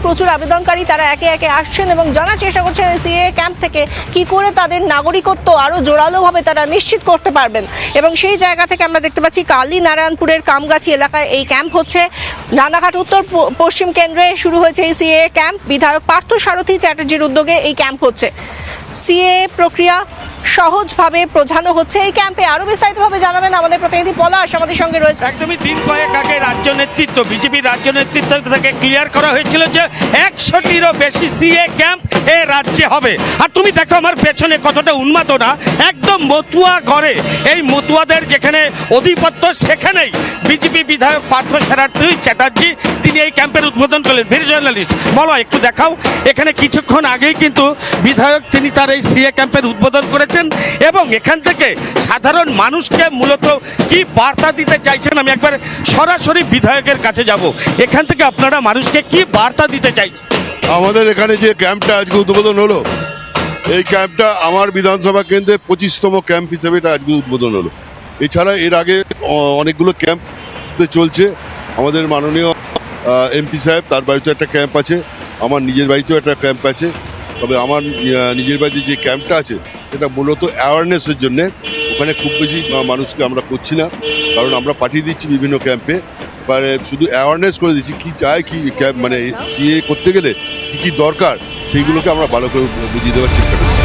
প্রচুর আবেদনকারী তারা একে একে আসছেন এবং জানার চেষ্টা করছেন সিএ ক্যাম্প থেকে কি করে তাদের নাগরিকত্ব আরও জোরালোভাবে তারা নিশ্চিত করতে পারবেন। এবং সেই জায়গা থেকে আমরা দেখতে পাচ্ছি কালী নারায়ণপুরের কামগাছি এলাকায় এই ক্যাম্প হচ্ছে। রানাঘাট উত্তর পশ্চিম কেন্দ্রে শুরু হয়েছে এই সিএ ক্যাম্প। বিধায়ক পার্থ সারথী চ্যাটার্জির উদ্যোগে এই ক্যাম্প হচ্ছে। সিএ প্রক্রিয়া সহজভাবে বোঝানো হচ্ছে এই ক্যাম্পে। আরো বিস্তারিতভাবে জানাবেন আমাদের প্রতিনিধি পলাশ আমাদের সঙ্গে রয়েছে। একদমই দিন কয়েক আগে রাজ্য নেতৃত্ব বিজেপির রাজ্য নেতৃত্ব থেকে ক্লিয়ার করা হয়েছিল যে 100টিরও বেশি সিএ ক্যাম্প এ রাজ্যে হবে। আর তুমি দেখো আমার পেছনে কতটা উন্মাদনা, একদম মতুয়া ঘরে এই মতুয়াদের যেখানে অধিপত্য সেখানেই বিজেপি বিধায়ক পার্থ সারথী চ্যাটার্জি তিনি এই ক্যাম্পের উদ্বোধন করলেন। ভিডিও জার্নালিস্ট বলো একটু দেখাও। এখানে কিছুক্ষণ আগেই কিন্তু বিধায়ক তিনি তার এই সিএ ক্যাম্পের উদ্বোধন করেছেন এবং এখান থেকে সাধারণ মানুষকে মূলত কি বার্তা দিতে চাইছেন আমি একবার সরাসরি বিধায়কের কাছে যাব। এখান থেকে আপনারা মানুষকে কি বার্তা দিতে চাইছেন? আমাদের এখানে যে ক্যাম্পটা আজকে উদ্বোধন হলো, এই ক্যাম্পটা আমার বিধানসভা কেন্দ্রে 25তম ক্যাম্প হিসেবে এটা আজকে উদ্বোধন হলো। এছাড়া এর আগে অনেকগুলো ক্যাম্প চলছে। আমাদের মাননীয় এমপি সাহেব তার বাড়িতে একটা ক্যাম্প আছে, আমার নিজের বাড়িতেও একটা ক্যাম্প আছে। তবে আমার নিজের বাড়িতে যে ক্যাম্পটা আছে সেটা মূলত অ্যাওয়ারনেসের জন্যে। ওখানে খুব বেশি মানুষকে আমরা করছি না, কারণ আমরা পাঠিয়ে দিচ্ছি বিভিন্ন ক্যাম্পে, এবারে শুধু অ্যাওয়ারনেস করে দিচ্ছি কী চায় কি ক্যাম্প মানে সিএ করতে গেলে কী কী দরকার সেইগুলোকে আমরা ভালো করে বুঝিয়ে দেওয়ার চেষ্টা করি।